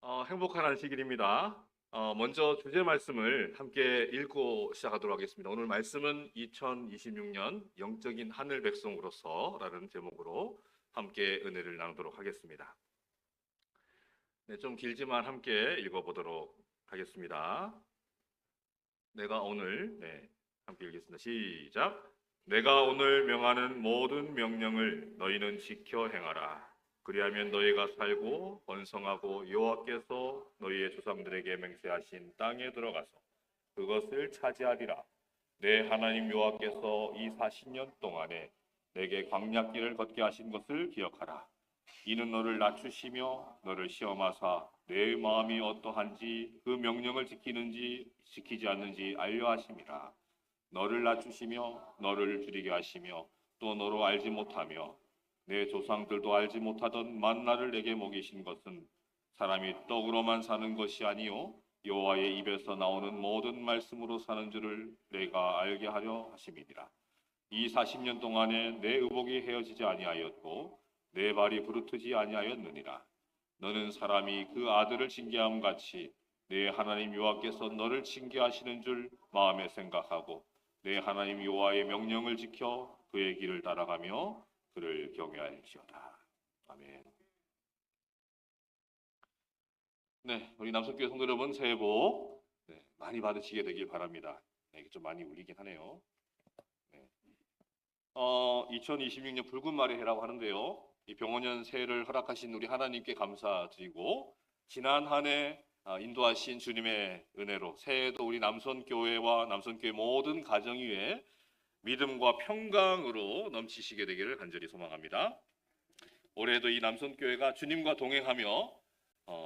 행복한 안식일입니다. 먼저 주제 말씀을 함께 읽고 시작하도록 하겠습니다. 오늘 말씀은 2026년 영적인 하늘 백성으로서라는 제목으로 함께 은혜를 나누도록 하겠습니다. 네, 좀 길지만 함께 읽어보도록 하겠습니다. 내가 오늘, 함께 읽겠습니다. 시작. 내가 오늘 명하는 모든 명령을 너희는 지켜 행하라. 그리하면 너희가 살고 번성하고 여호와께서 너희의 조상들에게 맹세하신 땅에 들어가서 그것을 차지하리라. 내 하나님 여호와께서 이 40년 동안에 내게 광야길을 걷게 하신 것을 기억하라. 이는 너를 낮추시며 너를 시험하사 내 마음이 어떠한지 그 명령을 지키는지 지키지 않는지 알려 하심이라. 너를 낮추시며 너를 줄이게 하시며 또 너로 알지 못하며 내 조상들도 알지 못하던 만나를 내게 먹이신 것은 사람이 떡으로만 사는 것이 아니요 여호와의 입에서 나오는 모든 말씀으로 사는 줄을 내가 알게 하려 하심이니라. 이 40년 동안에 내 의복이 헤어지지 아니하였고 내 발이 부르트지 아니하였느니라. 너는 사람이 그 아들을 징계함 같이 내 하나님 여호와께서 너를 징계하시는 줄 마음에 생각하고 내 하나님 여호와의 명령을 지켜 그의 길을 따라가며 그를 경외할지어다. 아멘. 네, 우리 남성교회 성도 여러분 새해 복 많이 받으시게 되길 바랍니다. 이게 좀 많이 울리긴 하네요. 2026년 붉은 말의 해라고 하는데요. 이 병원년 새해를 허락하신 우리 하나님께 감사드리고 지난 한 해 인도하신 주님의 은혜로 새해에도 우리 남선교회와 남선교회 모든 가정 위에 믿음과 평강으로 넘치시게 되기를 간절히 소망합니다. 올해도 이 남선교회가 주님과 동행하며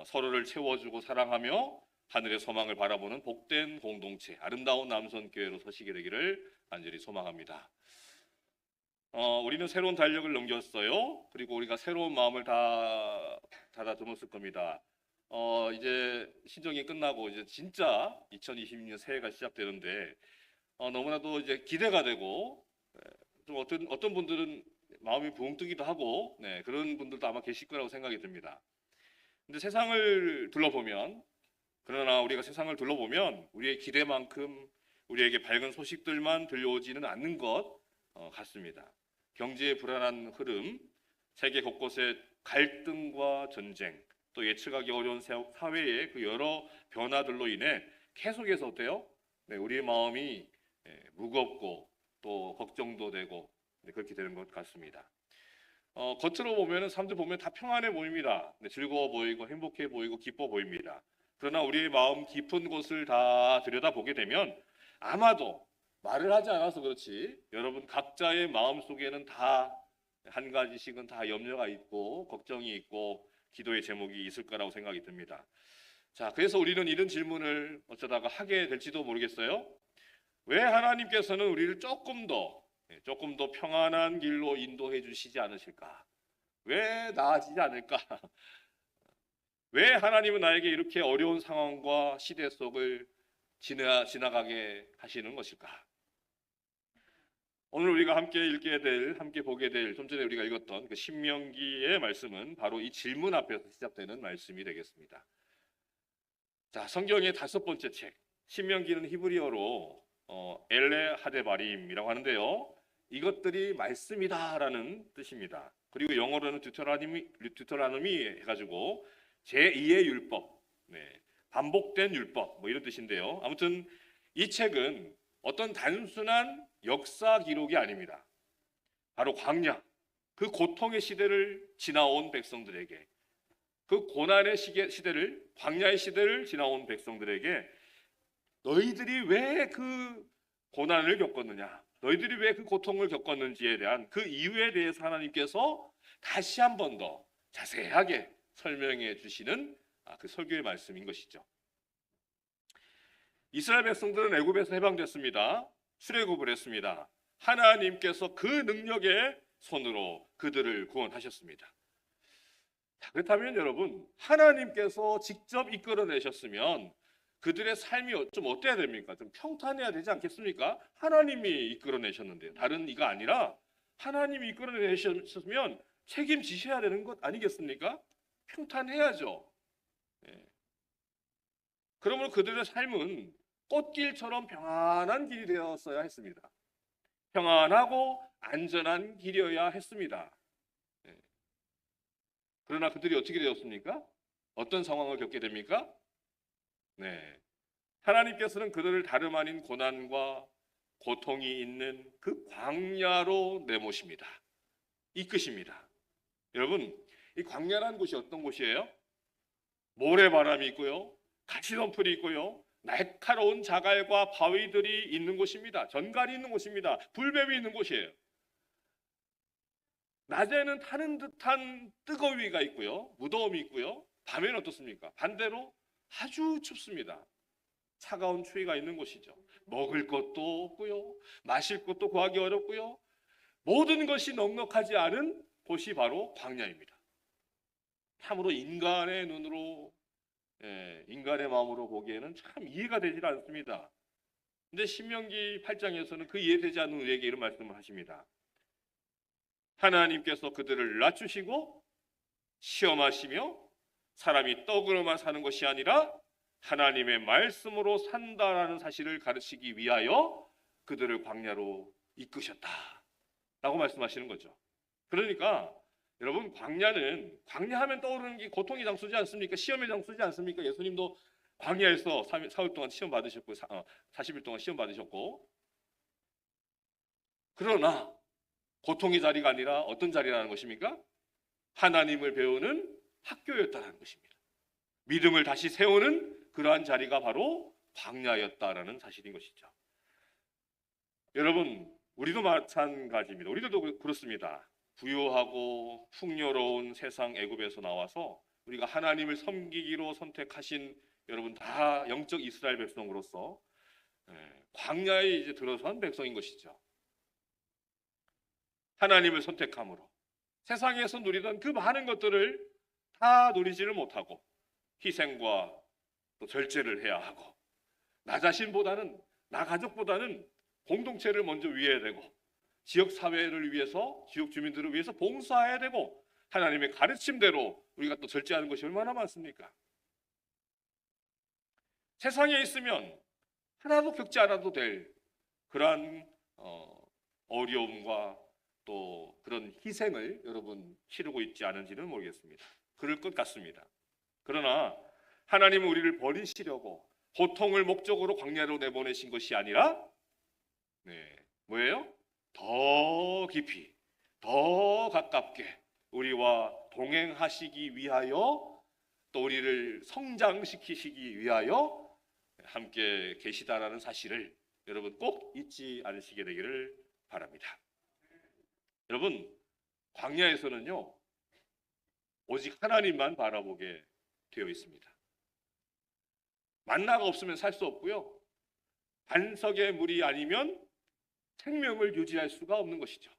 서로를 채워주고 사랑하며 하늘의 소망을 바라보는 복된 공동체, 아름다운 남선교회로 서시게 되기를 간절히 소망합니다. 우리는 새로운 달력을 넘겼어요. 그리고 우리가 새로운 마음을 다 닫아두었을 겁니다. 이제 신정이 끝나고 이제 진짜 2026년 새해가 시작되는데 너무나도 이제 기대가 되고 좀 어떤 분들은 마음이 붕 뜨기도 하고 그런 분들도 아마 계실 거라고 생각이 듭니다. 근데 세상을 둘러보면 그러나 우리가 세상을 둘러보면 우리의 기대만큼 우리에게 밝은 소식들만 들려오지는 않는 것 같습니다. 경제의 불안한 흐름, 세계 곳곳의 갈등과 전쟁, 또 예측하기 어려운 사회의 그 여러 변화들로 인해 계속해서 어때요? 우리의 마음이 무겁고 또 걱정도 되고 그렇게 되는 것 같습니다. 겉으로 보면 사람들 보면 다 평안해 보입니다. 즐거워 보이고 행복해 보이고 기뻐 보입니다. 그러나 우리의 마음 깊은 곳을 다 들여다보게 되면 아마도 말을 하지 않아서 그렇지 여러분 각자의 마음 속에는 다 한 가지씩은 다 염려가 있고 걱정이 있고 기도의 제목이 있을 거라고 생각이 듭니다. 자, 그래서 우리는 이런 질문을 어쩌다가 하게 될지도 모르겠어요. 왜 하나님께서는 우리를 조금 더 평안한 길로 인도해 주시지 않으실까? 왜 나아지지 않을까? 왜 하나님은 나에게 이렇게 어려운 상황과 시대 속을 지나가게 하시는 것일까? 오늘 우리가 함께 읽게 될, 함께 보게 될 좀 전에 우리가 읽었던 그 신명기의 말씀은 바로 이 질문 앞에서 시작되는 말씀이 되겠습니다. 자, 성경의 5번째 책 신명기는 히브리어로 엘레 하데바림이라고 하는데요. 이것들이 말씀이다라는 뜻입니다. 그리고 영어로는 듀테로노미 해가지고 제2의 율법, 반복된 율법 뭐 이런 뜻인데요. 아무튼 이 책은 어떤 단순한 역사 기록이 아닙니다. 바로 광야, 그 고통의 시대를 지나온 백성들에게, 그 고난의 시대를, 광야의 시대를 지나온 백성들에게 너희들이 왜 그 고난을 겪었느냐, 너희들이 왜 그 고통을 겪었는지에 대한 그 이유에 대해서 하나님께서 다시 한 번 더 자세하게 설명해 주시는 그 설교의 말씀인 것이죠. 이스라엘 백성들은 애굽에서 해방됐습니다. 출애굽을 했습니다. 하나님께서 그 능력의 손으로 그들을 구원하셨습니다. 그렇다면 여러분, 하나님께서 직접 이끌어내셨으면 그들의 삶이 좀 어때야 됩니까? 좀 평탄해야 되지 않겠습니까? 하나님이 이끌어내셨는데 다른 이가 아니라 하나님이 이끌어내셨으면 책임지셔야 되는 것 아니겠습니까? 평탄해야죠. 그러므로 그들의 삶은 꽃길처럼 평안한 길이 되었어야 했습니다. 평안하고 안전한 길이어야 했습니다. 예. 그러나 그들이 어떻게 되었습니까? 어떤 상황을 겪게 됩니까? 네. 하나님께서는 그들을 다름 아닌 고난과 고통이 있는 그 광야로 내모십니다. 이끄십니다. 여러분, 이 광야라는 곳이 어떤 곳이에요? 모래바람이 있고요, 가시덤불이 있고요, 날카로운 자갈과 바위들이 있는 곳입니다. 전갈이 있는 곳입니다. 불뱀이 있는 곳이에요. 낮에는 타는 듯한 뜨거위가 있고요, 무더움이 있고요, 밤에는 어떻습니까? 반대로 아주 춥습니다. 차가운 추위가 있는 곳이죠. 먹을 것도 없고요, 마실 것도 구하기 어렵고요, 모든 것이 넉넉하지 않은 곳이 바로 광야입니다. 참으로 인간의 눈으로, 인간의 마음으로 보기에는 참 이해가 되질 않습니다. 근데 신명기 8장에서는 그 이해되지 않는 우리에게 이런 말씀을 하십니다. 하나님께서 그들을 낮추시고 시험하시며 사람이 떡으로만 사는 것이 아니라 하나님의 말씀으로 산다라는 사실을 가르치기 위하여 그들을 광야로 이끄셨다 라고 말씀하시는 거죠. 그러니까 여러분, 광야하면 떠오르는 게 고통의 장소지 않습니까? 시험의 장소지 않습니까? 예수님도 광야에서 사흘 동안 시험 받으셨고 40일 동안 시험 받으셨고, 그러나 고통의 자리가 아니라 어떤 자리라는 것입니까? 하나님을 배우는 학교였다는 것입니다. 믿음을 다시 세우는 그러한 자리가 바로 광야였다라는 사실인 것이죠. 여러분, 우리도 마찬가지입니다. 우리도 그렇습니다. 부유하고 풍요로운 세상 애굽에서 나와서 우리가 하나님을 섬기기로 선택하신 여러분 다 영적 이스라엘 백성으로서 광야에 이제 들어선 백성인 것이죠. 하나님을 선택함으로 세상에서 누리던 그 많은 것들을 다 누리지를 못하고 희생과 또 절제를 해야 하고, 나 자신보다는, 나 가족보다는 공동체를 먼저 위해야 되고, 지역 사회를 위해서, 지역 주민들을 위해서 봉사해야 되고, 하나님의 가르침대로 우리가 또 절제하는 것이 얼마나 많습니까? 세상에 있으면 하나도 겪지 않아도 될 그러한 어려움과 또 그런 희생을 여러분 치르고 있지 않은지는 모르겠습니다. 그럴 것 같습니다. 그러나 하나님은 우리를 버리시려고 고통을 목적으로 광야로 내보내신 것이 아니라 뭐예요? 더 깊이, 더 가깝게 우리와 동행하시기 위하여, 또 우리를 성장시키시기 위하여 함께 계시다라는 사실을 여러분 꼭 잊지 않으시게 되기를 바랍니다. 여러분, 광야에서는요 오직 하나님만 바라보게 되어 있습니다. 만나가 없으면 살 수 없고요, 반석의 물이 아니면 생명을 유지할 수가 없는 것이죠.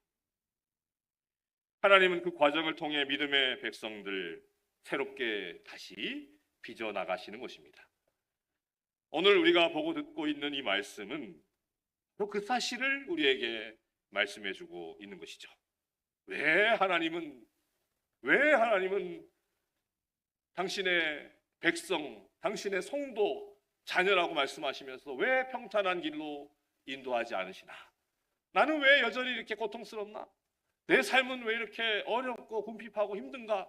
하나님은 그 과정을 통해 믿음의 백성들 새롭게 다시 빚어 나가시는 것입니다. 오늘 우리가 보고 듣고 있는 이 말씀은 또 그 사실을 우리에게 말씀해 주고 있는 것이죠. 왜 하나님은 당신의 백성, 당신의 성도, 자녀라고 말씀하시면서 왜 평탄한 길로 인도하지 않으시나? 나는 왜 여전히 이렇게 고통스럽나? 내 삶은 왜 이렇게 어렵고 궁핍하고 힘든가?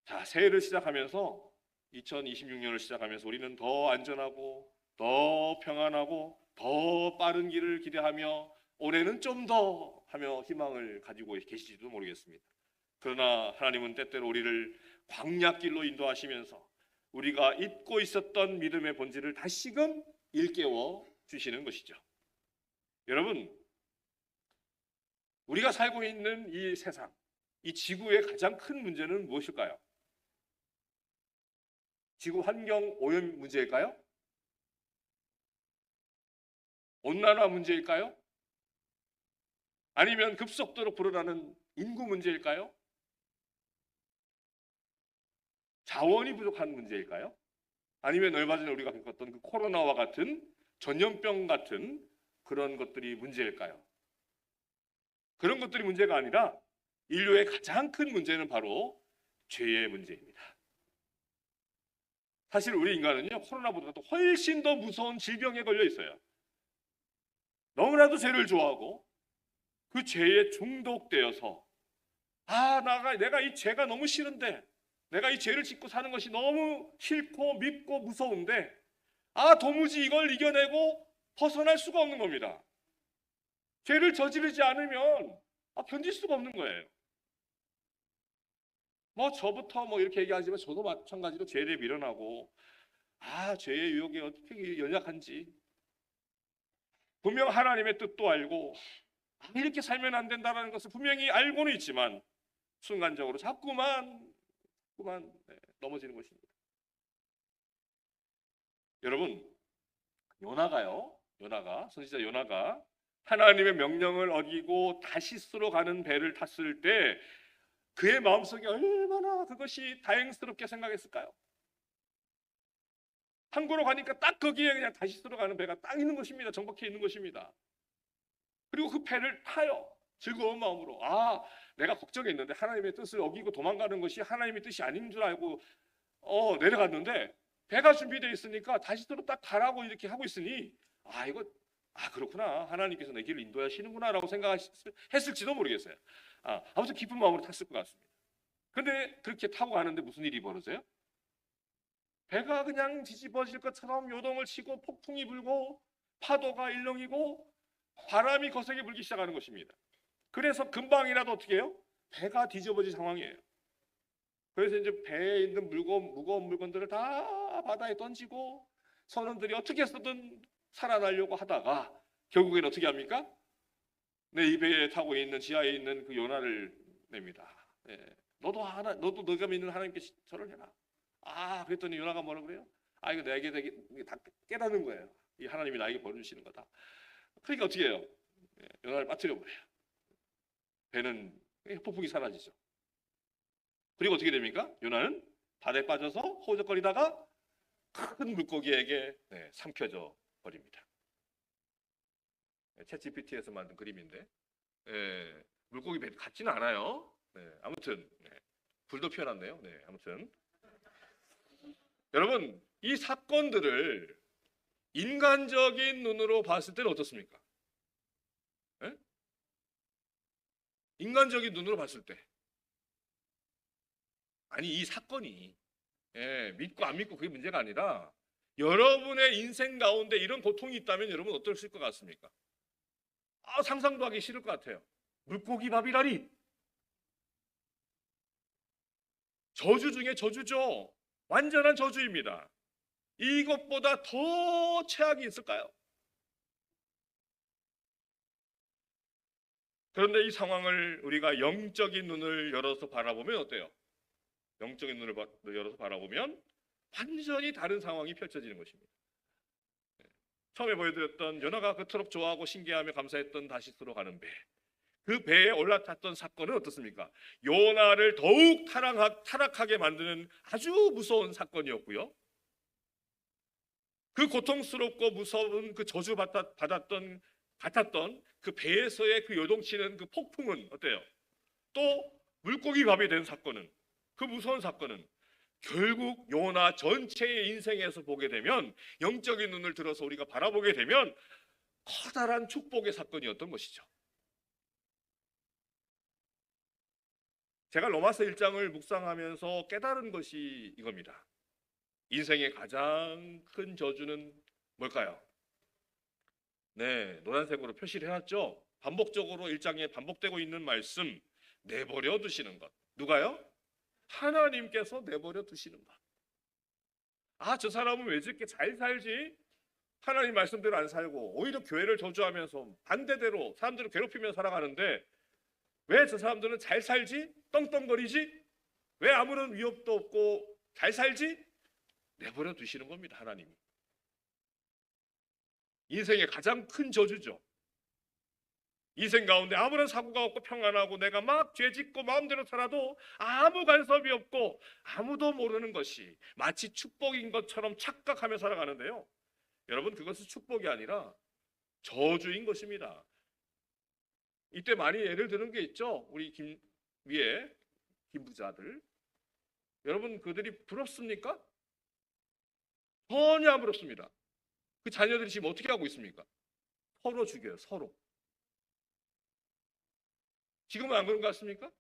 자, 새해를 시작하면서 2026년을 시작하면서 우리는 더 안전하고 더 평안하고 더 빠른 길을 기대하며 올해는 좀 더 하며 희망을 가지고 계실지도 모르겠습니다. 그러나 하나님은 때때로 우리를 광야길로 인도하시면서 우리가 잊고 있었던 믿음의 본질을 다시금 일깨워 주시는 것이죠. 여러분, 우리가 살고 있는 이 세상, 이 지구의 가장 큰 문제는 무엇일까요? 지구 환경 오염 문제일까요? 온난화 문제일까요? 아니면 급속도로 불어나는 인구 문제일까요? 자원이 부족한 문제일까요? 아니면 얼마 전에 우리가 겪었던 그 코로나와 같은 전염병 같은 그런 것들이 문제일까요? 그런 것들이 문제가 아니라 인류의 가장 큰 문제는 바로 죄의 문제입니다. 사실 우리 인간은요, 코로나보다도 훨씬 더 무서운 질병에 걸려 있어요. 너무나도 죄를 좋아하고 그 죄에 중독되어서 내가 이 죄가 너무 싫은데, 내가 이 죄를 짓고 사는 것이 너무 싫고 밉고 무서운데 도무지 이걸 이겨내고 벗어날 수가 없는 겁니다. 죄를 저지르지 않으면 견딜 수가 없는 거예요. 저부터 이렇게 얘기하지만 저도 마찬가지로 죄를 밀어나고 죄의 유혹에 어떻게 연약한지 분명 하나님의 뜻도 알고 이렇게 살면 안 된다는 것을 분명히 알고는 있지만 순간적으로 자꾸만 넘어지는 것입니다. 여러분, 선지자 요나가 하나님의 명령을 어기고 다시스로 가는 배를 탔을 때 그의 마음속에 얼마나 그것이 다행스럽게 생각했을까요? 항구로 가니까 딱 거기에 그냥 다시스로 가는 배가 딱 있는 것입니다. 정박해 있는 것입니다. 그리고 그 배를 타요. 즐거운 마음으로. 내가 걱정했는데 하나님의 뜻을 어기고 도망가는 것이 하나님의 뜻이 아닌 줄 알고 내려갔는데 배가 준비되어 있으니까 다시스로 딱 가라고 이렇게 하고 있으니 그렇구나. 하나님께서 내 길을 인도하시는구나 라고 생각했을지도 모르겠어요. 아무튼 기쁜 마음으로 탔을 것 같습니다. 근데 그렇게 타고 가는데 무슨 일이 벌어져요? 배가 그냥 뒤집어질 것처럼 요동을 치고 폭풍이 불고 파도가 일렁이고 바람이 거세게 불기 시작하는 것입니다. 그래서 금방이라도 어떻게 해요? 배가 뒤집어질 상황이에요. 그래서 이제 배에 있는 무거운 물건들을 다 바다에 던지고 선원들이 어떻게 해서든 살아나려고 하다가 결국엔 어떻게 합니까? 이 배에 타고 있는 지하에 있는 그 요나를 냅니다. 너도 너가 믿는 하나님께 절을 해라. 그랬더니 요나가 뭐라 그래요? 이거 내게 다 깨닫는 거예요. 이 하나님이 나에게 벌을 주시는 거다. 그러니까 어떻게 해요? 요나를 빠뜨려 버려요. 배는 폭풍이 사라지죠. 그리고 어떻게 됩니까? 요나는 바다에 빠져서 호적거리다가 큰 물고기에게 삼켜져 버립니다. 챗GPT에서 만든 그림인데 물고기 배 같지는 않아요. 아무튼 불도 피어났네요. 아무튼 여러분, 이 사건들을 인간적인 눈으로 봤을 때는 어떻습니까? 인간적인 눈으로 봤을 때 이 사건이 믿고 안 믿고 그게 문제가 아니라 여러분의 인생 가운데 이런 고통이 있다면 여러분 어떠실 것 같습니까? 상상도 하기 싫을 것 같아요. 물고기 밥이라니. 저주 중에 저주죠. 완전한 저주입니다. 이것보다 더 최악이 있을까요? 그런데 이 상황을 우리가 영적인 눈을 열어서 바라보면 어때요? 영적인 눈을 열어서 바라보면 완전히 다른 상황이 펼쳐지는 것입니다. 처음에 보여드렸던 요나가 그토록 좋아하고 신기하며 감사했던 다시스로 가는 배, 그 배에 올라탔던 사건은 어떻습니까? 요나를 더욱 타락하게 만드는 아주 무서운 사건이었고요. 그 고통스럽고 무서운 그 저주 같았던 그 배에서의 그 요동치는 그 폭풍은 어때요? 또 물고기 밥이 된 사건은, 그 무서운 사건은 결국 요나 전체의 인생에서 보게 되면, 영적인 눈을 들어서 우리가 바라보게 되면 커다란 축복의 사건이었던 것이죠. 제가 로마서 1장을 묵상하면서 깨달은 것이 이겁니다. 인생의 가장 큰 저주는 뭘까요? 노란색으로 표시를 해놨죠. 반복적으로 1장에 반복되고 있는 말씀, 내버려 두시는 것. 누가요? 하나님께서 내버려 두시는 것. 저 사람은 왜 저렇게 잘 살지? 하나님 말씀대로 안 살고 오히려 교회를 저주하면서 반대대로 사람들을 괴롭히며 살아가는데 왜 저 사람들은 잘 살지? 떵떵거리지? 왜 아무런 위협도 없고 잘 살지? 내버려 두시는 겁니다, 하나님이. 인생의 가장 큰 저주죠. 인생 가운데 아무런 사고가 없고 평안하고 내가 막 죄짓고 마음대로 살아도 아무 간섭이 없고 아무도 모르는 것이 마치 축복인 것처럼 착각하며 살아가는데요, 여러분, 그것은 축복이 아니라 저주인 것입니다. 이때 많이 예를 드는 게 있죠. 우리 김 부자들. 여러분, 그들이 부럽습니까? 전혀 안 부럽습니다. 그 자녀들이 지금 어떻게 하고 있습니까? 서로 죽여요, 서로. 지금은 안 그런 것 같습니까?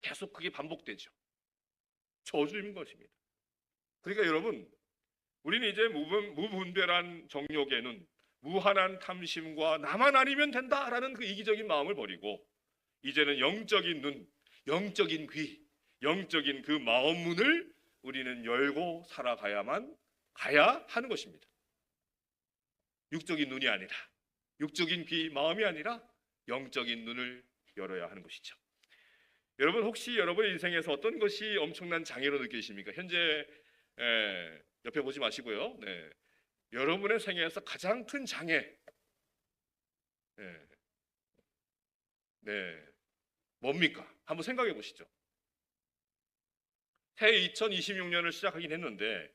계속 그게 반복되죠. 저주인 것입니다. 그러니까 여러분, 우리는 이제 무분별한 정욕에는 무한한 탐심과 나만 아니면 된다라는 그 이기적인 마음을 버리고 이제는 영적인 눈, 영적인 귀, 영적인 그 마음 문을 우리는 열고 살아가야만 가야 하는 것입니다. 육적인 눈이 아니라, 육적인 귀, 마음이 아니라 영적인 눈을 열어야 하는 것이죠. 여러분, 혹시 여러분의 인생에서 어떤 것이 엄청난 장애로 느끼십니까? 현재 옆에 보지 마시고요. 네. 여러분의 생애에서 가장 큰 장애, 네, 네, 뭡니까? 한번 생각해 보시죠. 새 2026년을 시작하긴 했는데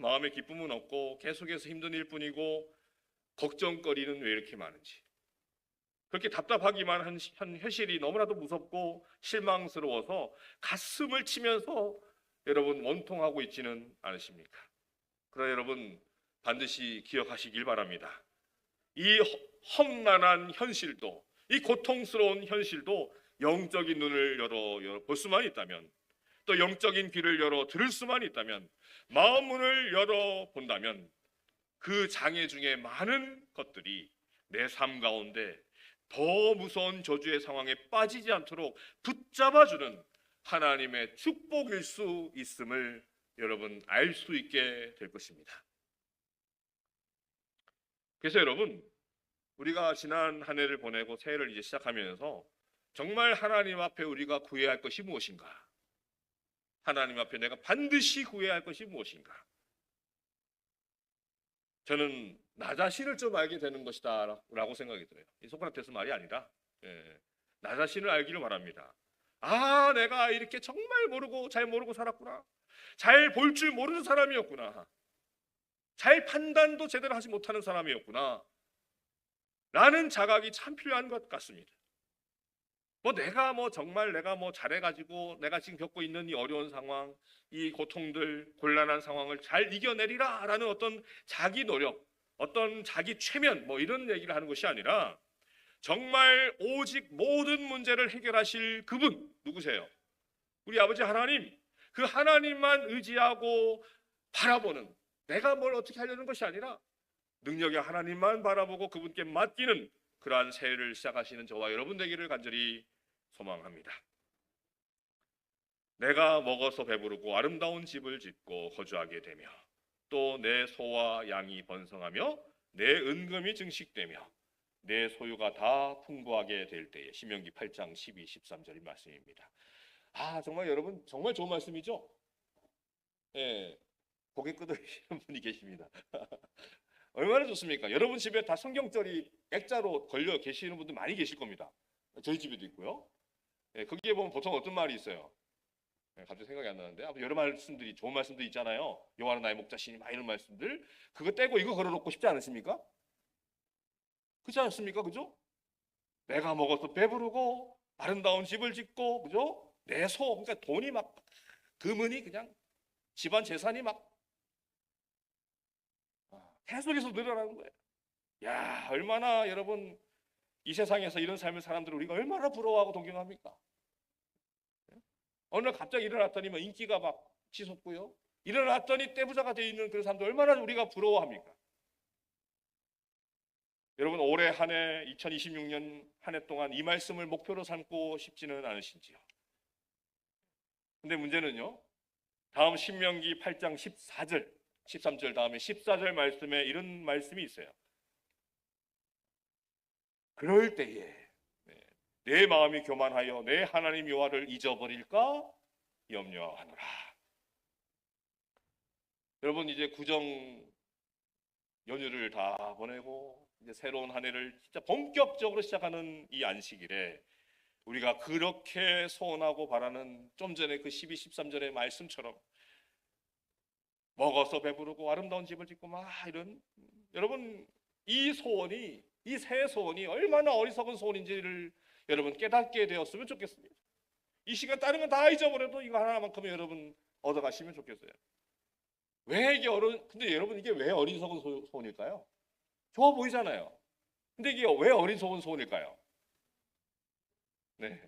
마음의 기쁨은 없고 계속해서 힘든 일뿐이고 걱정거리는 왜 이렇게 많은지, 그렇게 답답하기만 한 현실이 너무나도 무섭고 실망스러워서 가슴을 치면서 여러분 원통하고 있지는 않으십니까? 그러나 여러분 반드시 기억하시길 바랍니다. 이 험난한 현실도, 이 고통스러운 현실도 영적인 눈을 열어 볼 수만 있다면, 또 영적인 귀를 열어 들을 수만 있다면, 마음 문을 열어 본다면 그 장애 중에 많은 것들이 내 삶 가운데 더 무서운 저주의 상황에 빠지지 않도록 붙잡아주는 하나님의 축복일 수 있음을 여러분 알 수 있게 될 것입니다. 그래서 여러분, 우리가 지난 한 해를 보내고 새해를 이제 시작하면서 정말 하나님 앞에 우리가 구해야 할 것이 무엇인가? 하나님 앞에 내가 반드시 구해야 할 것이 무엇인가? 저는 나 자신을 좀 알게 되는 것이다 라고 생각이 들어요. 이 소크라테스 말이 아니라 나 자신을 알기를 바랍니다. 내가 이렇게 정말 잘 모르고 살았구나. 잘 볼 줄 모르는 사람이었구나. 잘 판단도 제대로 하지 못하는 사람이었구나 라는 자각이 참 필요한 것 같습니다. 내가 정말 내가 잘해가지고 내가 지금 겪고 있는 이 어려운 상황, 이 고통들, 곤란한 상황을 잘 이겨내리라 라는 어떤 자기 노력, 어떤 자기 최면 이런 얘기를 하는 것이 아니라 정말 오직 모든 문제를 해결하실 그분 누구세요? 우리 아버지 하나님. 그 하나님만 의지하고 바라보는, 내가 뭘 어떻게 하려는 것이 아니라 능력의 하나님만 바라보고 그분께 맡기는 그러한 새해를 시작하시는 저와 여러분 되기를 간절히 소망합니다. 내가 먹어서 배부르고 아름다운 집을 짓고 거주하게 되며 또 내 소와 양이 번성하며 내 은금이 증식되며 내 소유가 다 풍부하게 될 때에. 신명기 8장 12, 13절의 말씀입니다. 정말 여러분 정말 좋은 말씀이죠? 예, 고개 끄덕이시는 분이 계십니다. 얼마나 좋습니까? 여러분 집에 다 성경절이 액자로 걸려 계시는 분들 많이 계실 겁니다. 저희 집에도 있고요. 거기에 보면 보통 어떤 말이 있어요? 갑자기 생각이 안 나는데 여러 말씀들이, 좋은 말씀들이 있잖아요. 여호와는 나의 목자시니 이런 말씀들, 그거 떼고 이거 걸어놓고 싶지 않으십니까? 그렇지 않습니까? 그죠? 내가 먹어서 배부르고 아름다운 집을 짓고, 그죠? 내 소, 그러니까 돈이 막 금은이 그냥 집안 재산이 막 계속해서 늘어나는 거예요. 야, 얼마나 여러분 이 세상에서 이런 삶을 사람들을 우리가 얼마나 부러워하고 동경합니까? 어느 날 갑자기 일어났더니 인기가 막 치솟고요. 일어났더니 떼부자가 되어 있는 그런 사람들 얼마나 우리가 부러워합니까? 여러분 올해 한 해 2026년 한 해 동안 이 말씀을 목표로 삼고 싶지는 않으신지요? 근데 문제는요, 다음 신명기 8장 14절 13절 다음에 14절 말씀에 이런 말씀이 있어요. 그럴 때에 내 마음이 교만하여 내 하나님 여호와를 잊어버릴까 염려하노라. 여러분 이제 구정 연휴를 다 보내고 이제 새로운 한 해를 진짜 본격적으로 시작하는 이 안식일에 우리가 그렇게 소원하고 바라는 좀 전에 그 12, 13절의 말씀처럼 먹어서 배부르고 아름다운 집을 짓고 이런, 여러분 이 소원이, 이 새 소원이 얼마나 어리석은 소원인지를 여러분 깨닫게 되었으면 좋겠습니다. 이 시간 다른 건 다 잊어버려도 이거 하나만큼은 여러분 얻어가시면 좋겠어요. 왜 이게 근데 여러분 이게 왜 어리석은 소원일까요? 좋아 보이잖아요. 근데 이게 왜 어리석은 소원일까요? 네.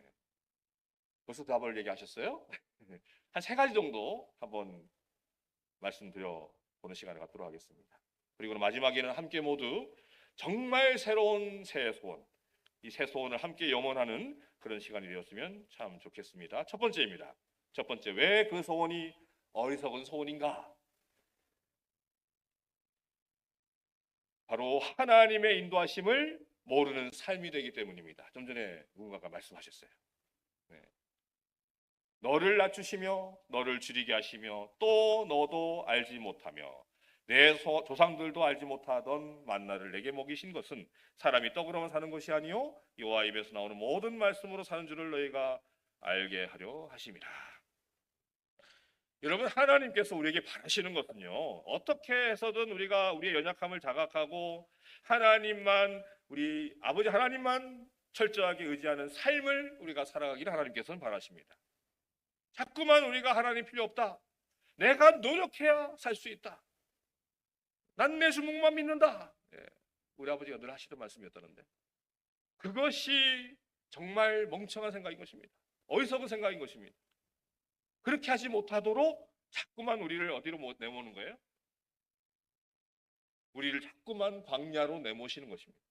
벌써 답을 얘기하셨어요? 한 세 가지 정도 한번 말씀드려 보는 시간을 갖도록 하겠습니다. 그리고 마지막에는 함께 모두 정말 새로운 새 소원, 이 새 소원을 함께 염원하는 그런 시간이 되었으면 참 좋겠습니다. 첫 번째입니다. 첫 번째, 왜 그 소원이 어리석은 소원인가? 바로 하나님의 인도하심을 모르는 삶이 되기 때문입니다. 좀 전에 누군가가 말씀하셨어요. 네. 너를 낮추시며 너를 줄이게 하시며 또 너도 알지 못하며 내 조상들도 알지 못하던 만나를 내게 먹이신 것은 사람이 떡으로만 사는 것이 아니요 여호와 입에서 나오는 모든 말씀으로 사는 줄을 너희가 알게 하려 하심이라. 여러분, 하나님께서 우리에게 바라시는 것은요, 어떻게 해서든 우리가 우리의 연약함을 자각하고 하나님만, 우리 아버지 하나님만 철저하게 의지하는 삶을 우리가 살아가기를 하나님께서는 바라십니다. 자꾸만 우리가 하나님 필요 없다, 내가 노력해야 살 수 있다, 난 내 주먹만 믿는다, 우리 아버지가 늘 하시던 말씀이었다는데, 그것이 정말 멍청한 생각인 것입니다. 어리석은 생각인 것입니다. 그렇게 하지 못하도록 자꾸만 우리를 어디로 내모는 거예요? 우리를 자꾸만 광야로 내모시는 것입니다.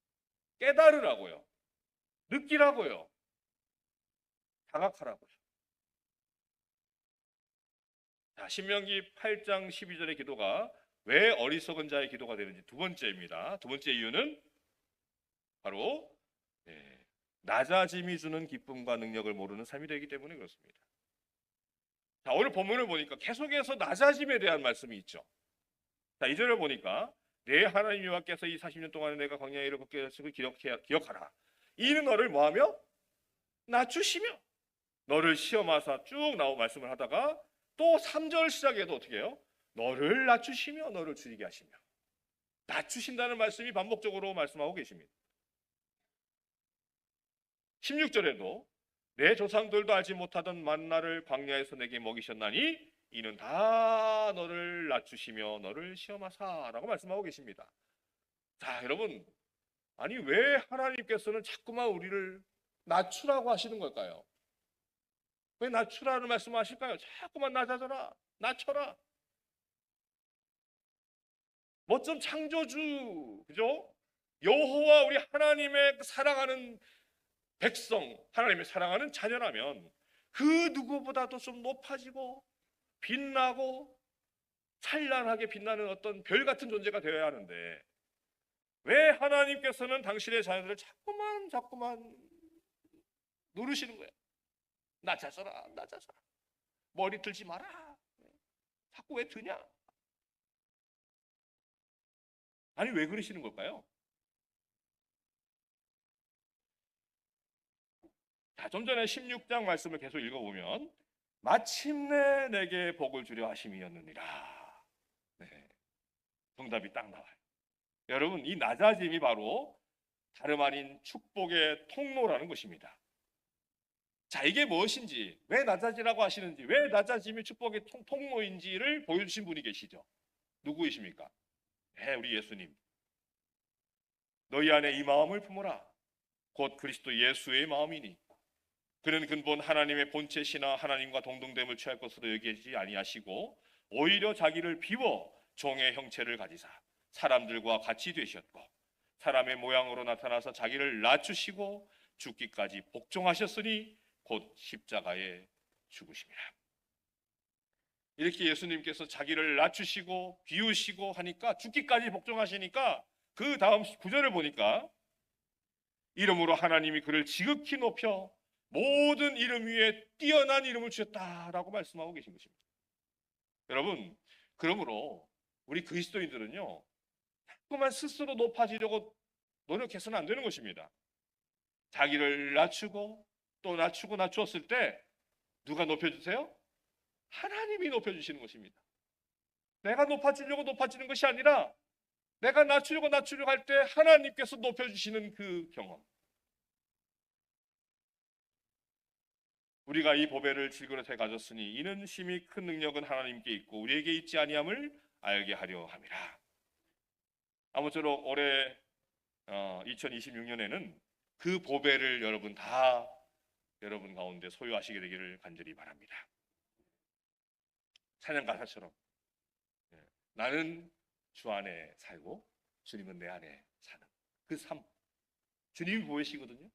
깨달으라고요. 느끼라고요. 자각하라고요. 자, 신명기 8장 12절의 기도가 왜 어리석은 자의 기도가 되는지 두 번째입니다. 두 번째 이유는 바로 낮아짐이 주는 기쁨과 능력을 모르는 삶이 되기 때문에 그렇습니다. 자, 오늘 본문을 보니까 계속해서 낮아짐에 대한 말씀이 있죠. 자, 2절을 보니까 내 하나님 여호와께서 이 40년 동안에 내가 광야에 이르고 걷게 하시고 기억하라. 이는 너를 뭐하며? 낮추시며 너를 시험하사 쭉 나오고 말씀을 하다가 또 3절 시작에도 어떻게 해요? 너를 낮추시며 너를 줄이게 하시며. 낮추신다는 말씀이 반복적으로 말씀하고 계십니다. 16절에도 내 조상들도 알지 못하던 만나를 광야에서 내게 먹이셨나니 이는 다 너를 낮추시며 너를 시험하사라고 말씀하고 계십니다. 자, 여러분, 아니 왜 하나님께서는 자꾸만 우리를 낮추라고 하시는 걸까요? 왜 낮추라는 말씀을 하실까요? 자꾸만 낮아져라, 낮춰라. 멋좀 창조주, 그죠? 여호와 우리 하나님의 사랑하는 백성, 하나님의 사랑하는 자녀라면 그 누구보다도 좀 높아지고 빛나고 찬란하게 빛나는 어떤 별 같은 존재가 되어야 하는데 왜 하나님께서는 당신의 자녀들을 자꾸만 누르시는 거예요? 낮아져라, 낮아져라. 머리 들지 마라. 자꾸 왜 드냐? 아니 왜 그러시는 걸까요? 자, 좀 전에 16장 말씀을 계속 읽어보면 마침내 내게 복을 주려 하심이었느니라. 네, 정답이 딱 나와요. 여러분, 이 낮아짐이 바로 다름 아닌 축복의 통로라는 것입니다. 자, 이게 무엇인지, 왜 낮아지라고 하시는지, 왜 낮아짐이 축복의 통로인지를 보여주신 분이 계시죠. 누구이십니까? 네, 우리 예수님. 너희 안에 이 마음을 품어라. 곧 그리스도 예수의 마음이니 그는 근본 하나님의 본체시나 하나님과 동등됨을 취할 것으로 여기지 아니하시고 오히려 자기를 비워 종의 형체를 가지사 사람들과 같이 되셨고 사람의 모양으로 나타나서 자기를 낮추시고 죽기까지 복종하셨으니 곧 십자가에 죽으심이라. 이렇게 예수님께서 자기를 낮추시고 비우시고 하니까 죽기까지 복종하시니까 그 다음 구절을 보니까 이름으로 하나님이 그를 지극히 높여 모든 이름 위에 뛰어난 이름을 주셨다라고 말씀하고 계신 것입니다. 여러분, 그러므로 우리 그리스도인들은요 자꾸만 스스로 높아지려고 노력해서는 안 되는 것입니다. 자기를 낮추고 또 낮추었을 때 누가 높여주세요? 하나님이 높여주시는 것입니다. 내가 높아지려고 높아지는 것이 아니라 내가 낮추려고 할 때 하나님께서 높여주시는 그 경험. 우리가 이 보배를 질그릇에 가졌으니 이는 심히 큰 능력은 하나님께 있고 우리에게 있지 아니함을 알게 하려 함이라. 아무쪼록 올해 2026년에는 그 보배를 여러분 가운데 소유하시게 되기를 간절히 바랍니다. 찬양 가사처럼 나는 주 안에 살고 주님은 내 안에 사는 그 삶, 주님이 보이시거든요.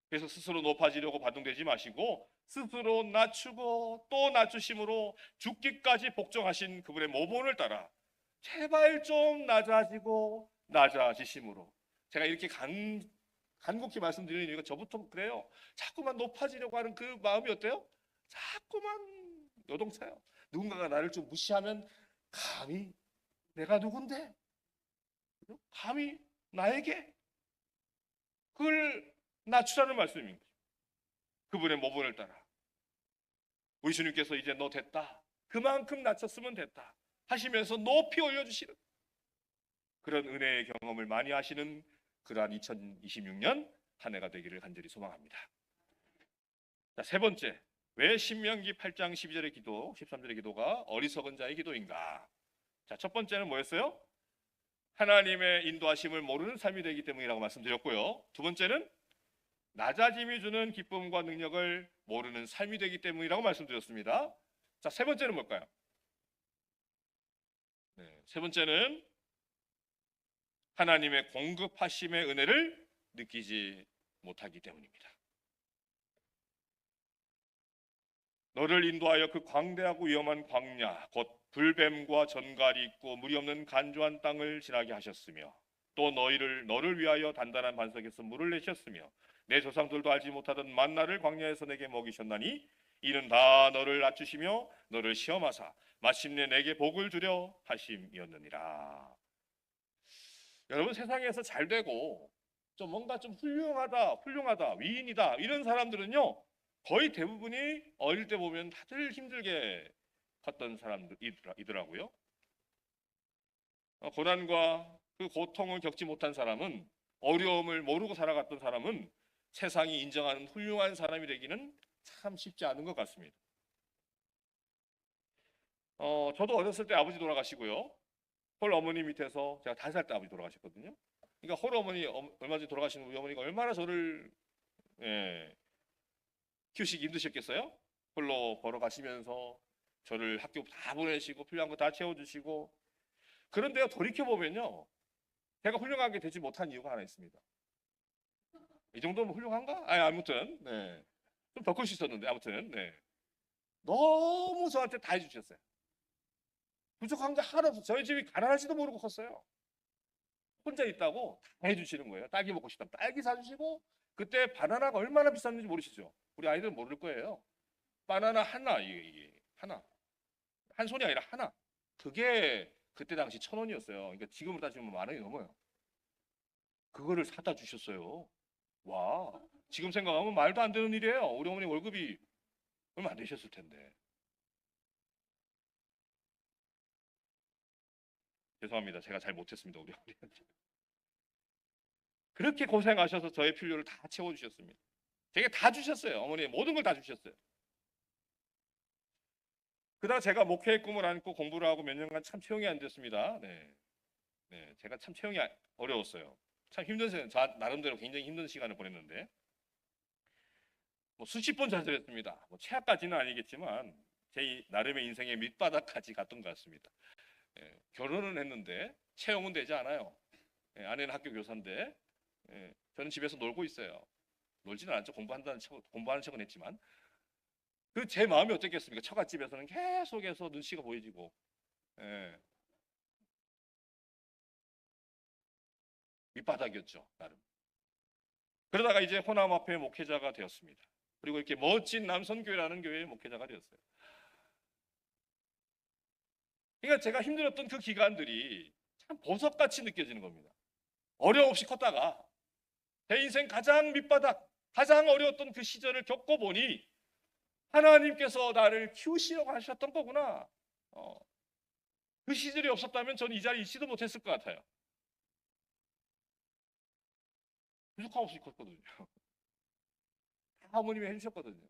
그래서 스스로 높아지려고 반동되지 마시고 스스로 낮추고 또 낮추심으로 죽기까지 복종하신 그분의 모본을 따라 제발 좀 낮아지고 낮아지심으로, 제가 이렇게 간곡히 말씀드리는 이유가 저부터 그래요. 자꾸만 높아지려고 하는 그 마음이 어때요? 자꾸만 요동쳐요. 누군가가 나를 좀 무시하면 감히 내가 누군데? 감히 나에게? 그걸 낮추라는 말씀입니다. 그분의 모본을 따라 우리 주님께서 이제 너 됐다, 그만큼 낮췄으면 됐다 하시면서 높이 올려주시는 그런 은혜의 경험을 많이 하시는 그러한 2026년 한 해가 되기를 간절히 소망합니다. 자, 세 번째, 왜 신명기 8장 12절의 기도, 13절의 기도가 어리석은 자의 기도인가? 자, 첫 번째는 뭐였어요? 하나님의 인도하심을 모르는 삶이 되기 때문이라고 말씀드렸고요. 두 번째는 낮아짐이 주는 기쁨과 능력을 모르는 삶이 되기 때문이라고 말씀드렸습니다. 자, 세 번째는 뭘까요? 세 번째는 하나님의 공급하심의 은혜를 느끼지 못하기 때문입니다. 너를 인도하여 그 광대하고 위험한 광야 곧 불뱀과 전갈이 있고 물이 없는 간조한 땅을 지나게 하셨으며 또 너를 위하여 단단한 반석에서 물을 내셨으며 내 조상들도 알지 못하던 만나를 광야에서 내게 먹이셨나니 이는 다 너를 낮추시며 너를 시험하사 마침내 내게 복을 주려 하심이었느니라. 여러분, 세상에서 잘 되고 좀 뭔가 좀 훌륭하다, 위인이다 이런 사람들은요 거의 대부분이 어릴 때 보면 다들 힘들게 컸던 사람들이더라고요. 고난과 그 고통을 겪지 못한 사람은, 어려움을 모르고 살아갔던 사람은 세상이 인정하는 훌륭한 사람이 되기는 참 쉽지 않은 것 같습니다. 저도 어렸을 때 아버지 돌아가시고요, 홀 어머니 밑에서 제가 5살 때 아버지 돌아가셨거든요. 그러니까 홀 어머니 얼마 전에 돌아가신 우리 어머니가 얼마나 저를 키우시기 힘드셨겠어요? 홀로 걸어가시면서 저를 학교 다 보내시고 필요한 거 다 채워주시고. 그런데요, 돌이켜보면요 제가 훌륭하게 되지 못한 이유가 하나 있습니다. 이 정도면 훌륭한가? 아무튼 좀 더 클 수 있었는데 아무튼 너무 저한테 다 해주셨어요. 부족한 게 하나 없어요. 저희 집이 가난할지도 모르고 컸어요. 혼자 있다고 다 해주시는 거예요. 딸기 먹고 싶다면 딸기 사주시고, 그때 바나나가 얼마나 비쌌는지 모르시죠? 우리 아이들은 모를 거예요. 바나나 하나, 이게 하나, 한 손이 아니라 하나, 그게 그때 당시 1,000원이었어요. 그러니까 지금으로 따지면 10,000원이 넘어요. 그거를 사다 주셨어요. 와, 지금 생각하면 말도 안 되는 일이에요. 우리 어머니 월급이 얼마 안 되셨을 텐데. 죄송합니다. 제가 잘 못했습니다. 우리 어머니한테. 그렇게 고생하셔서 저의 필요를 다 채워주셨습니다. 제게 다 주셨어요. 어머니 모든 걸 다 주셨어요. 그러다 제가 목회의 꿈을 안고 공부를 하고 몇 년간 참 채용이 안 됐습니다. 제가 참 채용이 어려웠어요. 참 힘든 시간, 저 나름대로 굉장히 힘든 시간을 보냈는데 수십 번 좌절했습니다. 최악까지는 아니겠지만 제 나름의 인생의 밑바닥까지 갔던 것 같습니다. 결혼은 했는데 채용은 되지 않아요. 아내는 학교 교사인데 저는 집에서 놀고 있어요. 놀지는 않죠. 공부하는 척은 했지만 그 제 마음이 어땠겠습니까? 처갓집에서는 계속해서 눈치가 보여지고 밑바닥이었죠, 나름. 그러다가 이제 호남 앞에 목회자가 되었습니다. 그리고 이렇게 멋진 남선교회라는 교회의 목회자가 되었어요. 그러니까 제가 힘들었던 그 기간들이 참 보석같이 느껴지는 겁니다. 어려움 없이 컸다가 제 인생 가장 밑바닥, 가장 어려웠던 그 시절을 겪어보니 하나님께서 나를 키우시려고 하셨던 거구나. 그 시절이 없었다면 저는 이 자리에 있지도 못했을 것 같아요. 부족함 없이 컸거든요. 다 어머님이 해주셨거든요.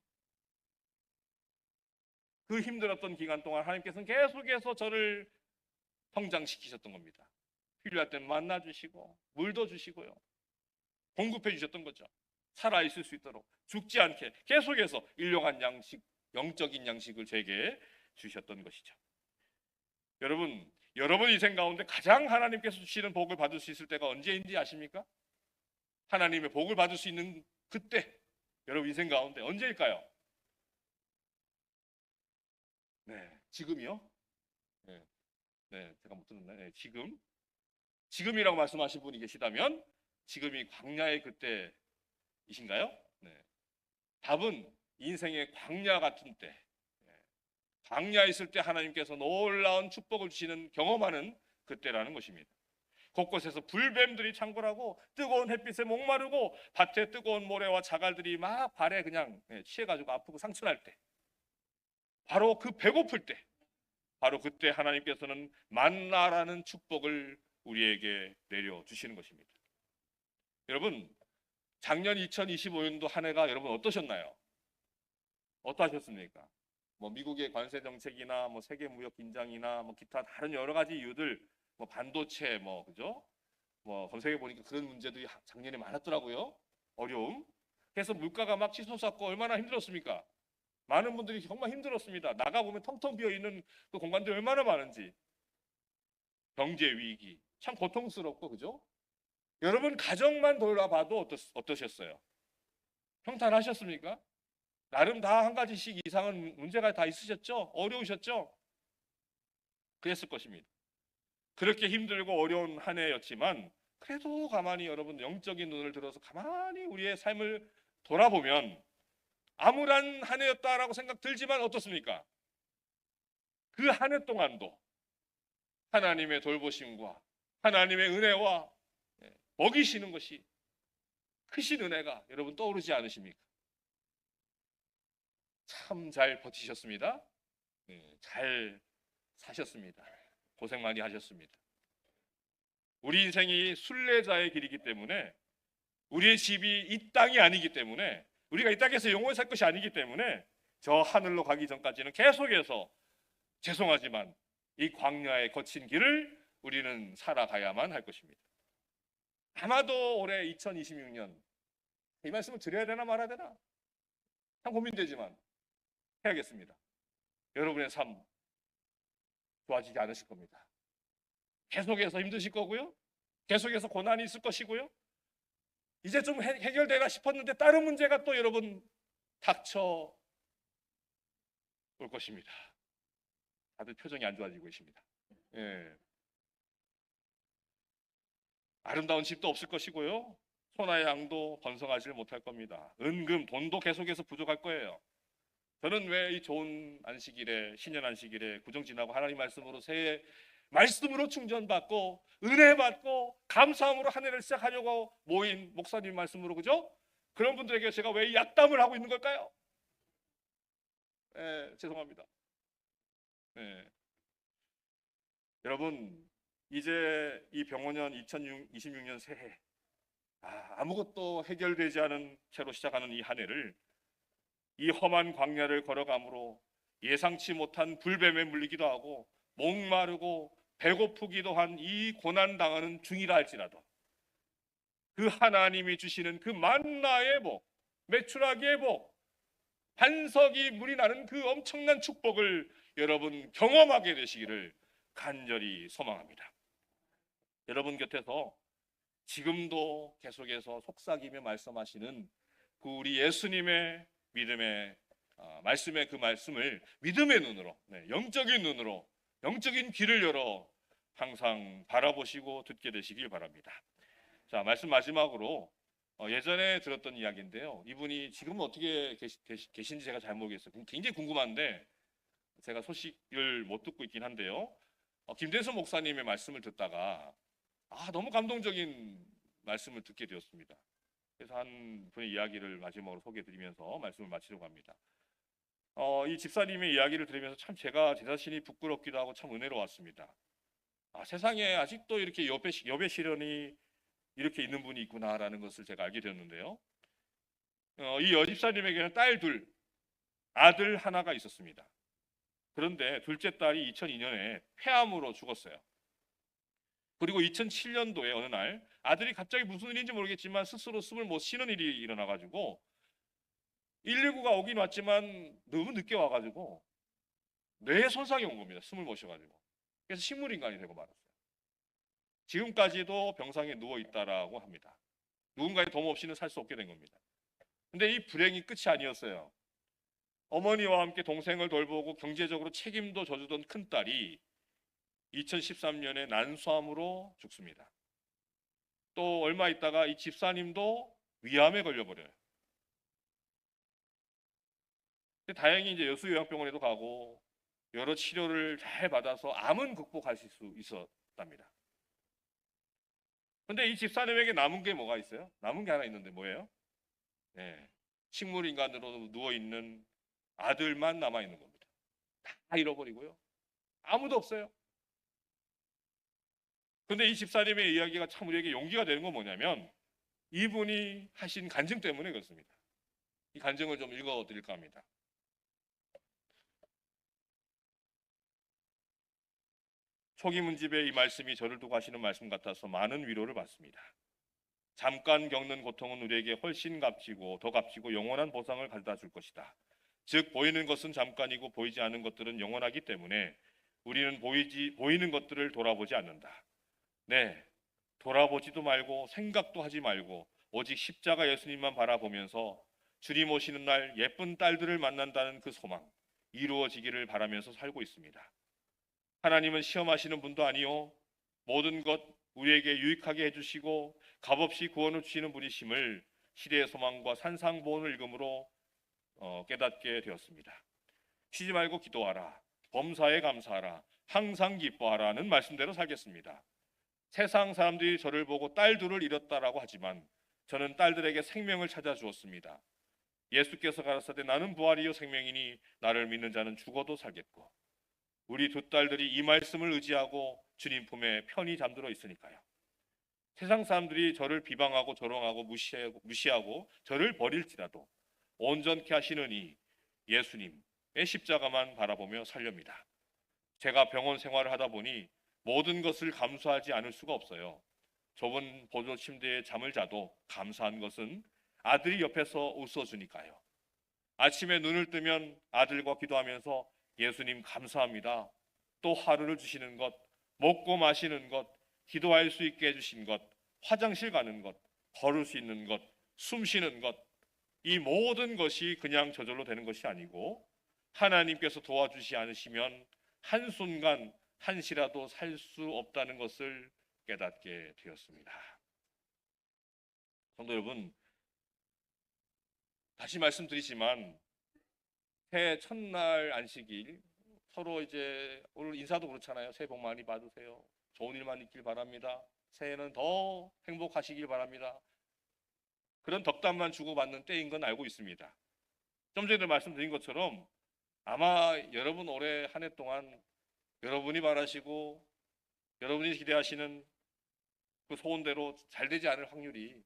그 힘들었던 기간 동안 하나님께서는 계속해서 저를 성장시키셨던 겁니다. 필요할 땐 만나 주시고 물도 주시고요. 공급해 주셨던 거죠. 살아있을 수 있도록 죽지 않게 계속해서 일용한 양식, 영적인 양식을 제게 주셨던 것이죠. 여러분 인생 가운데 가장 하나님께서 주시는 복을 받을 수 있을 때가 언제인지 아십니까? 하나님의 복을 받을 수 있는 그때, 여러분 인생 가운데 언제일까요? 네, 지금이요? 네, 제가 못 들었나요? 네, 지금이라고 말씀하신 분이 계시다면 지금이 광야의 그때이신가요? 네. 답은 인생의 광야 같은 때, 광야에 있을 때 하나님께서 놀라운 축복을 주시는 경험하는 그때라는 것입니다. 곳곳에서 불뱀들이 창궐하고 뜨거운 햇빛에 목마르고 밭에 뜨거운 모래와 자갈들이 막 발에 그냥 취해가지고 아프고 상처날 때, 바로 그 배고플 때, 바로 그때 하나님께서는 만나라는 축복을 우리에게 내려주시는 것입니다. 여러분, 작년 2025년도 한 해가 여러분 어떠셨나요? 어떠하셨습니까? 뭐 미국의 관세 정책이나 뭐 세계 무역 긴장이나 뭐 기타 다른 여러 가지 이유들, 뭐 반도체 그죠? 뭐 검색해 보니까 그런 문제들이 작년에 많았더라고요. 어려움. 그래서 물가가 막 치솟았고 얼마나 힘들었습니까? 많은 분들이 정말 힘들었습니다. 나가 보면 텅텅 비어 있는 그 공간들이 얼마나 많은지. 경제 위기 참 고통스럽고 그죠? 여러분 가정만 돌아봐도 어떠셨어요? 평탄하셨습니까? 나름 다 한 가지씩 이상은 문제가 다 있으셨죠? 어려우셨죠? 그랬을 것입니다. 그렇게 힘들고 어려운 한 해였지만 그래도 가만히 여러분 영적인 눈을 들어서 가만히 우리의 삶을 돌아보면 암울한 한 해였다라고 생각 들지만 어떻습니까? 그 한 해 동안도 하나님의 돌보심과 하나님의 은혜와 먹이시는 것이 크신 은혜가 여러분 떠오르지 않으십니까? 참 잘 버티셨습니다. 잘 사셨습니다. 고생 많이 하셨습니다. 우리 인생이 순례자의 길이기 때문에, 우리의 집이 이 땅이 아니기 때문에, 우리가 이 땅에서 영원히 살 것이 아니기 때문에 저 하늘로 가기 전까지는 계속해서 죄송하지만 이 광야의 거친 길을 우리는 살아가야만 할 것입니다. 아마도 올해 2026년 이 말씀을 드려야 되나 말아야 되나 참 고민되지만 해야겠습니다. 여러분의 삶 좋아지지 않으실 겁니다. 계속해서 힘드실 거고요. 계속해서 고난이 있을 것이고요. 이제 좀 해결되나 싶었는데 다른 문제가 또 여러분 닥쳐 올 것입니다. 다들 표정이 안 좋아지고 계십니다. 아름다운 집도 없을 것이고요. 소나의 양도 번성하지 못할 겁니다. 은금, 돈도 계속해서 부족할 거예요. 저는 왜 이 좋은 안식일에, 신년 안식일에 구정 지나고 하나님 말씀으로 새해 말씀으로 충전받고 은혜 받고 감사함으로 한 해를 시작하려고 모인 목사님 말씀으로 그죠? 그런 분들에게 제가 왜 이 약담을 하고 있는 걸까요? 죄송합니다. 여러분 이제 이 병원년 2026년 새해 아무것도 해결되지 않은 채로 시작하는 이 한 해를 이 험한 광야를 걸어감으로 예상치 못한 불뱀에 물리기도 하고 목마르고 배고프기도 한 이 고난당하는 중이라 할지라도 그 하나님이 주시는 그 만나의 복, 메추라기의 복, 반석이 물이 나는 그 엄청난 축복을 여러분 경험하게 되시기를 간절히 소망합니다. 여러분 곁에서 지금도 계속해서 속삭이며 말씀하시는 그 우리 예수님의 믿음의 말씀의 그 말씀을 믿음의 눈으로, 영적인 눈으로, 영적인 귀를 열어 항상 바라보시고 듣게 되시길 바랍니다. 자, 말씀 마지막으로 예전에 들었던 이야기인데요. 이분이 지금은 어떻게 계신지 제가 잘 모르겠어요. 굉장히 궁금한데 제가 소식을 못 듣고 있긴 한데요. 김대수 목사님의 말씀을 듣다가 너무 감동적인 말씀을 듣게 되었습니다. 그래서 한 분의 이야기를 마지막으로 소개해드리면서 말씀을 마치려고 합니다. 이 집사님의 이야기를 들으면서 참 제가 제 자신이 부끄럽기도 하고 참 은혜로웠습니다. 세상에 아직도 이렇게 여배 시련이 이렇게 있는 분이 있구나라는 것을 제가 알게 되었는데요. 이 여집사님에게는 딸 둘, 아들 하나가 있었습니다. 그런데 둘째 딸이 2002년에 폐암으로 죽었어요. 그리고 2007년도에 어느 날 아들이 갑자기 무슨 일인지 모르겠지만 스스로 숨을 못 쉬는 일이 일어나가지고 119가 오긴 왔지만 너무 늦게 와가지고 뇌에 손상이 온 겁니다. 숨을 못 쉬어가지고. 그래서 식물인간이 되고 말았어요. 지금까지도 병상에 누워 있다라고 합니다. 누군가의 도움 없이는 살 수 없게 된 겁니다. 근데 이 불행이 끝이 아니었어요. 어머니와 함께 동생을 돌보고 경제적으로 책임도 져주던 큰딸이 2013년에 난소암으로 죽습니다. 또 얼마 있다가 이 집사님도 위암에 걸려버려요. 근데 다행히 이제 여수요양병원에도 가고 여러 치료를 잘 받아서 암은 극복하실 수 있었답니다. 근데 이 집사님에게 남은 게 뭐가 있어요? 남은 게 하나 있는데 뭐예요? 네, 식물인간으로 누워있는 아들만 남아있는 겁니다. 다 잃어버리고요. 아무도 없어요. 근데 이 집사님의 이야기가 참 우리에게 용기가 되는 건 뭐냐면 이분이 하신 간증 때문에 그렇습니다. 이 간증을 좀 읽어드릴까 합니다. 초기문집의 이 말씀이 저를 두고 하시는 말씀 같아서 많은 위로를 받습니다. 잠깐 겪는 고통은 우리에게 훨씬 값지고 더 값지고 영원한 보상을 가져다 줄 것이다. 즉 보이는 것은 잠깐이고 보이지 않는 것들은 영원하기 때문에 우리는 보이는 것들을 돌아보지 않는다. 네, 돌아보지도 말고 생각도 하지 말고 오직 십자가 예수님만 바라보면서 주님 오시는 날 예쁜 딸들을 만난다는 그 소망 이루어지기를 바라면서 살고 있습니다. 하나님은 시험하시는 분도 아니요 모든 것 우리에게 유익하게 해주시고 값없이 구원을 주시는 분이심을 시대의 소망과 산상보온을 읽음으로 깨닫게 되었습니다. 쉬지 말고 기도하라, 범사에 감사하라, 항상 기뻐하라는 말씀대로 살겠습니다. 세상 사람들이 저를 보고 딸 둘을 잃었다라고 하지만 저는 딸들에게 생명을 찾아 주었습니다. 예수께서 가라사대 나는 부활이요 생명이니 나를 믿는 자는 죽어도 살겠고 우리 두 딸들이 이 말씀을 의지하고 주님 품에 편히 잠들어 있으니까요. 세상 사람들이 저를 비방하고 조롱하고 무시하고 저를 버릴지라도 온전케 하시는 이 예수님의 십자가만 바라보며 살렵니다. 제가 병원 생활을 하다 보니 모든 것을 감수하지 않을 수가 없어요. 좁은 보조 침대에 잠을 자도 감사한 것은 아들이 옆에서 웃어주니까요. 아침에 눈을 뜨면 아들과 기도하면서 예수님 감사합니다. 또 하루를 주시는 것, 먹고 마시는 것, 기도할 수 있게 해주신 것, 화장실 가는 것, 걸을 수 있는 것, 숨 쉬는 것, 이 모든 것이 그냥 저절로 되는 것이 아니고 하나님께서 도와주시 않으시면 한순간 한시라도 살 수 없다는 것을 깨닫게 되었습니다. 성도 여러분, 다시 말씀드리지만 새해 첫날 안식일 서로 이제 오늘 인사도 그렇잖아요. 새해 복 많이 받으세요. 좋은 일만 있길 바랍니다. 새해는 더 행복하시길 바랍니다. 그런 덕담만 주고받는 때인 건 알고 있습니다. 좀 전에 말씀드린 것처럼 아마 여러분 올해 한 해 동안 여러분이 바라시고 여러분이 기대하시는 그 소원대로 잘 되지 않을 확률이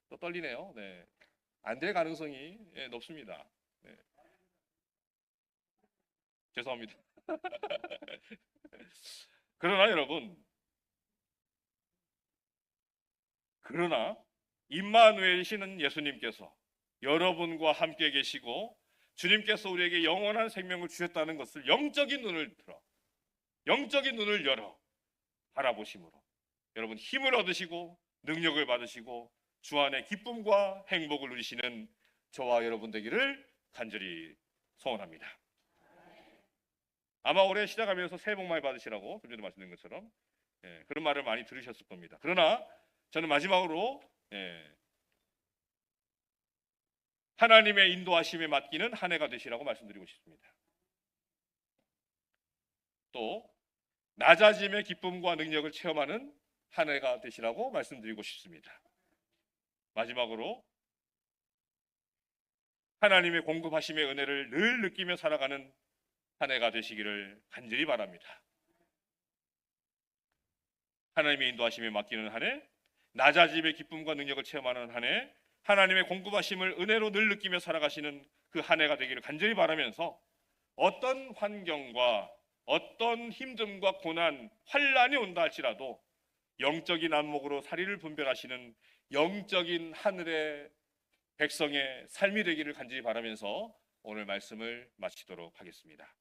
또 떨리네요. 네. 안 될 가능성이 높습니다. 네. 죄송합니다. 그러나 여러분, 그러나 임마누엘이시는 예수님께서 여러분과 함께 계시고 주님께서 우리에게 영원한 생명을 주셨다는 것을 영적인 눈을 열어 바라보심으로 여러분 힘을 얻으시고 능력을 받으시고 주 안에 기쁨과 행복을 누리시는 저와 여러분 되기를 간절히 소원합니다. 아마 올해 시작하면서 새해 복 많이 받으시라고 좀 전에 말씀드린 것처럼 그런 말을 많이 들으셨을 겁니다. 그러나 저는 마지막으로 하나님의 인도하심에 맡기는 한 해가 되시라고 말씀드리고 싶습니다. 또 낮아짐의 기쁨과 능력을 체험하는 한 해가 되시라고 말씀드리고 싶습니다. 마지막으로 하나님의 공급하심의 은혜를 늘 느끼며 살아가는 한 해가 되시기를 간절히 바랍니다. 하나님의 인도하심에 맡기는 한 해, 낮아짐의 기쁨과 능력을 체험하는 한 해, 하나님의 공급하심을 은혜로 늘 느끼며 살아가시는 그 한 해가 되기를 간절히 바라면서 어떤 환경과 어떤 힘듦과 고난, 환란이 온다 할지라도 영적인 안목으로 사리를 분별하시는 영적인 하늘의 백성의 삶이 되기를 간절히 바라면서 오늘 말씀을 마치도록 하겠습니다.